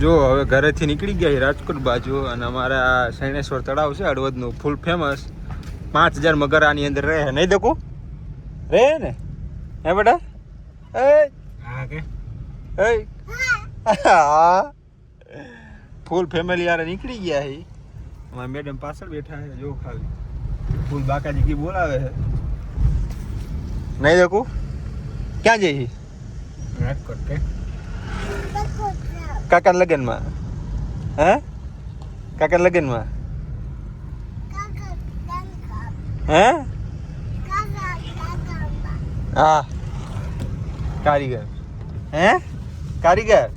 જો હવે ઘરેથી નીકળી ગયા રાજકોટ બાજુ અને અમારા શૈણેશ્વર તળાવ છે હળવદનું ફૂલ ફેમસ 5000 મગર આની અંદર રહે નહીં દેખું રહે ને હે બેટા ફૂલ ફેમિલી યાર નીકળી ગયા છે અમારા મેડમ પાછળ બેઠા છે જો ખાલી ફૂલ બાકાજી કી બોલાવે છે નહીં દેખું ક્યાં જઈ રાજકોટ કે કાકા લગનમાં હે કાકા લગનમાં હે હા કારીગર હે કારીગર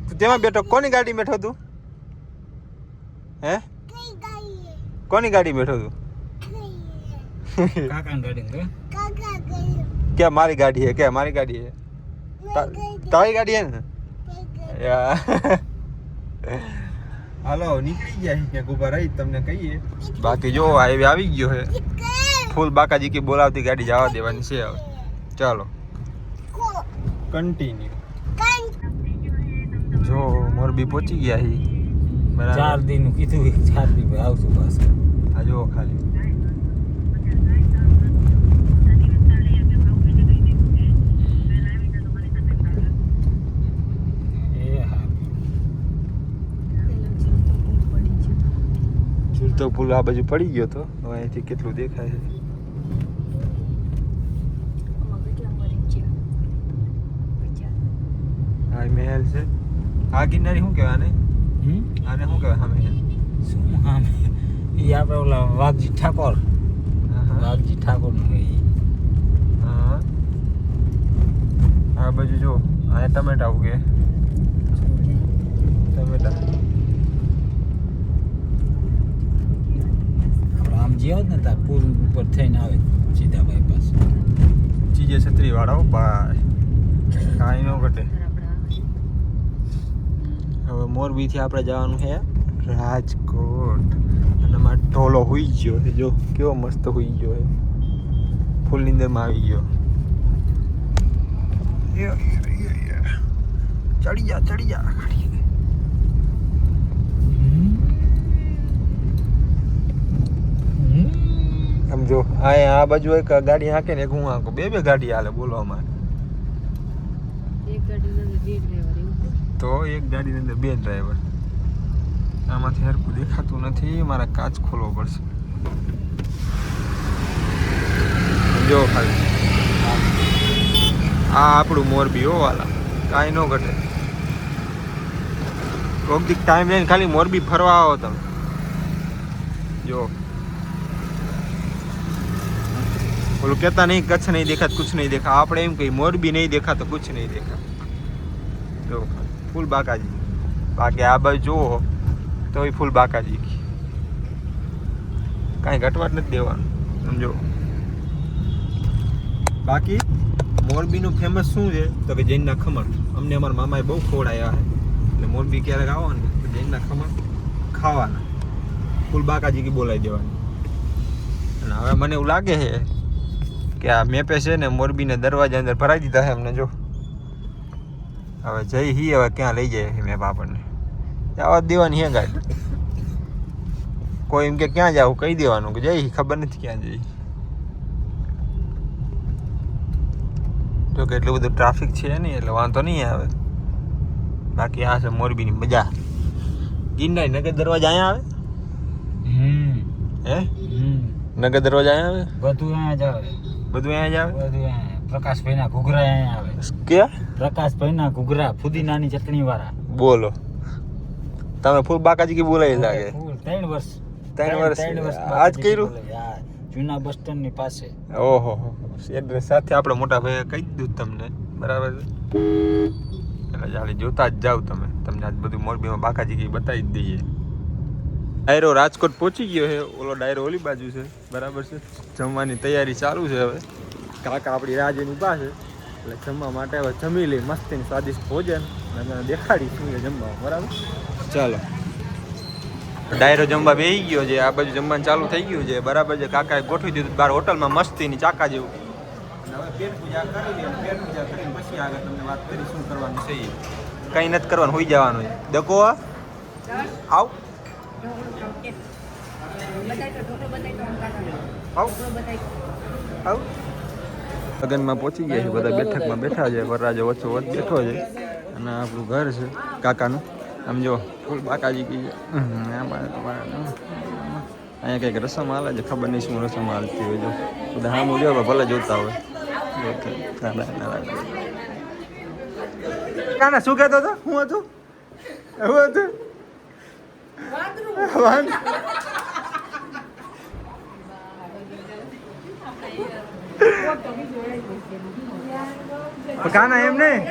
તું તેમાં બેઠો કોની ગાડી બેઠો તું હે કોની ગાડી બેઠો તું કાકાની ગાડી क्या मारी गाड़ी है क्या मारी गाड़ी है तारी गाड़ी है ना હાલો નીકળી ગયા છે ક્યાંક ઉભા રહી તમને કહીએ બાકી જો હાઈવે આવી ગયો છે ફૂલ બાકાજી કી બોલાવતી ગાડી જવા દેવાની છે હવે ચાલો કન્ટિન્યુ જો મોરબી પહોંચી ગયા છે બરાબર 4 દિન કીધું 4 દિન આવશું પાછું આ જો ખાલી તો પુલ આ બાજુ પડી ગયો તો હવે અહીંથી કેટલું દેખાય છે હા મહેલ છે આ કિનારી શું કહેવાય આને આને શું કહેવાય હા મહેલ શું હા એ આપણે ઓલા વાઘજી ઠાકોર નું હા આ બાજુ જો આ ટમેટા ઉગે ટમેટા જીઓ ને તા પુલ ઉપર થઈને આવે સીધા બાયપાસ ચીજે છત્રી વાળા ભાઈ કાંઈ ન ઘટે હવે મોરબી થી આપણે જવાનું છે રાજકોટ અને માં ઢોલો હુઈ ગયો છે જો કેવો મસ્ત હુઈ ગયો છે ફૂલ નીંદરમાં આવી ગયો ચડી જા સમજો આ બાજુ એક ગાડી હાકે ને એક હું હાંકું બે ગાડી હાલે બોલો અમારે એક ગાડીની અંદર 2 ડ્રાઈવર તો એક ગાડીની અંદર 2 ડ્રાઈવર આમાંથી હરકું દેખાતું નથી મારા કાચ ખોલવો પડશે સમજો ખાલી આ આપણું મોરબી હો વાલા કાંઈ ન ઘટે કોક દીક ટાઈમ લઈને ખાલી મોરબી ફરવા આવો તમે જો बोलो कहता नहीं कच्छ नहीं देखा कुछ नहीं देखा आपने एम कही मोरबी नहीं देखा तो कुछ नहीं देखा तो फूल बाकाजी बाकी आ बाजू जो तो ही फूल बाकाजी की कहीं घटवाट नहीं देवानुं समझो बाकी मोरबी नु फेमस शू है तो कि जैन ना खमण अमने अमारा मामाए बहु खवडाव्या है એટલે મોરબી ક્યારેક આવો ને તો જૈન ના ખમણ ખાવાના ફૂલ બાકાજી की બોલાવી દેવાની અને હવે મને એવું લાગે છે કે આ મેપે છે ને મોરબીના દરવાજા અંદર ભરાઈ દીધા છે અમને જો હવે જઈ હી હવે ક્યાં લઈ જાય મેપ આપણને જવા દેવાની હે ગાડી કોઈ એમ કે ક્યાં જાવ કહી દેવાનું કે જઈ ખબર નથી ક્યાં જઈ જો કે એટલું બધું ટ્રાફિક છે નહીં એટલે વાંધો નહીં આવે બાકી આ છે મોરબીની મજા ગિરનારી નગર દરવાજા અહીંયા આવે હે નગર દરવાજા અહીંયા આવે બધું અહીંયા જ આવે બધું અહીંયા જ આવે પ્રકાશભાઈ ના ઘૂઘરા અહીંયા આવે કે પ્રકાશભાઈ ના ઘૂઘરા ફુદીનાની ચટણી વાળા બોલો તમે ફૂલ બાકાજી કી બોલાવી લાગે 3 વર્ષ આજ કર્યું જૂના બસ સ્ટેન્ડ ની પાસે ઓહો એડ્રેસ સાથે આપણે મોટા ભાઈએ કહી દીધું તમને બરાબર છે એટલે ચાલી જોતા જ જાવ તમને આજ બધું મોરબીમાં બાકાજી કી બતાવી જ દઈએ ડાયરો રાજકોટ પહોંચી ગયો છે ઓલો ડાયરો ઓલી બાજુ છે બરાબર છે જમવાની તૈયારી ચાલુ છે હવે કાકા આપણી રાજની પાસે એટલે જમવા માટે હવે જમી લઈ મસ્તી સ્વાદિષ્ટ ભોજન અને દેખાડીશું જમવા બરાબર ચાલો ડાયરો જમવા બેસી ગયો છે આ બાજુ જમવાનું ચાલુ થઈ ગયું છે બરાબર છે કાકાએ ગોઠવી દીધું બહાર હોટલમાં મસ્તીની ચાકા જેવું હવે પેટ પૂજા કરી લે અને પેટ પૂજા કરીને પછી આગળ તમને વાત કરી શું કરવાનું છે એ. કંઈ નથી કરવાનું, હોઈ જવાનું છે. દકો આવ આવ આવ. લગનમાં પહોંચી ગયા છે, બધા બેઠકમાં બેઠા છે. વરરાજો વચ્ચો વચ્ચ બેઠો છે અને આપણું ઘર છે કાકાનું. આમ જો ફૂલ બાકાજી કી અહીંયા કંઈક રસમ હાલે છે, ખબર નહીં શું રસમ હાલતી હોય. જો બધા સામું જો ભલે જોતા હોય. કાના શું કહેતો હતો? શું હતું? એવું હતું? કાના એમ નહીં.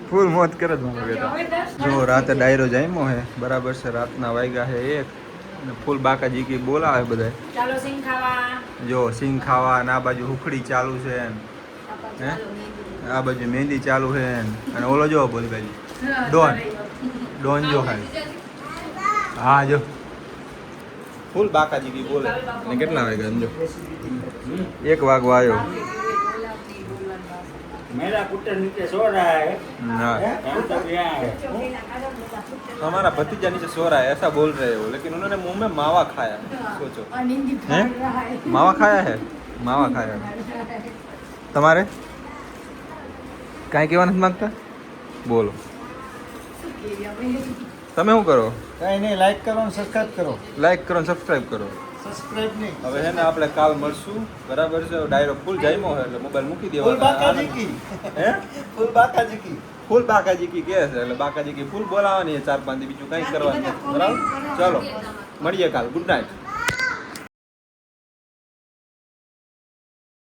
ફૂલ મોત કરે જ મારો બેટા. જો રાતે ડાયરો જામ્યો હે, બરાબર છે. રાતના વાગ્યા છે 1 અને ફૂલ બાકાજી કી બોલાવે બધા. ચાલો સિંગ ખાવા. જો સિંગ ખાવા અને આ બાજુ હુખડી ચાલુ છે હે, આ બાજુ મહેંદી ચાલુ છે અને ઓલો જો બોલી બાજુ ડોન જો ખાલી. હા જો ફૂલ બાકાજી કી બોલે. અને કેટલા વાગ્યા સમજો? 1 વાગવા આવ્યો. मेरा पुत्र नीचे सो रहा है, हाँ हम तक यहाँ है। हमारा भतीजा नीचे सो रहा है ऐसा बोल रहे हो, लेकिन उन्होंने मुंह में मावा खाया. सोचो हैं? मावा खाया है? मावा खाया है. તમારે કાંઈ કહેવા નથી માંગતા? બોલો. તમે શું કરો? કઈ નહીં, લાઈક કરો અને સબસ્ક્રાઇબ કરો. લાઈક કરો ને સબસ્ક્રાઇબ કરો. સબસ્ક્રાઇબ નહીં. હવે છે ને આપણે કાલ મળશું, બરાબર છે. ડાયરો ફૂલ જામ્યો હોય એટલે મોબાઈલ મૂકી ફૂલ દેવાનો. બાકાજી કી, હે? ફૂલ બાકાજી કી. ફૂલ બાકાજી કી કહે છે એટલે બાકાજી કી ફૂલ બોલાવવાની 4-5 દી, બીજું કંઈ કરવાનું નથી. બરાબર? ચલો મળીએ કાલ. Good night.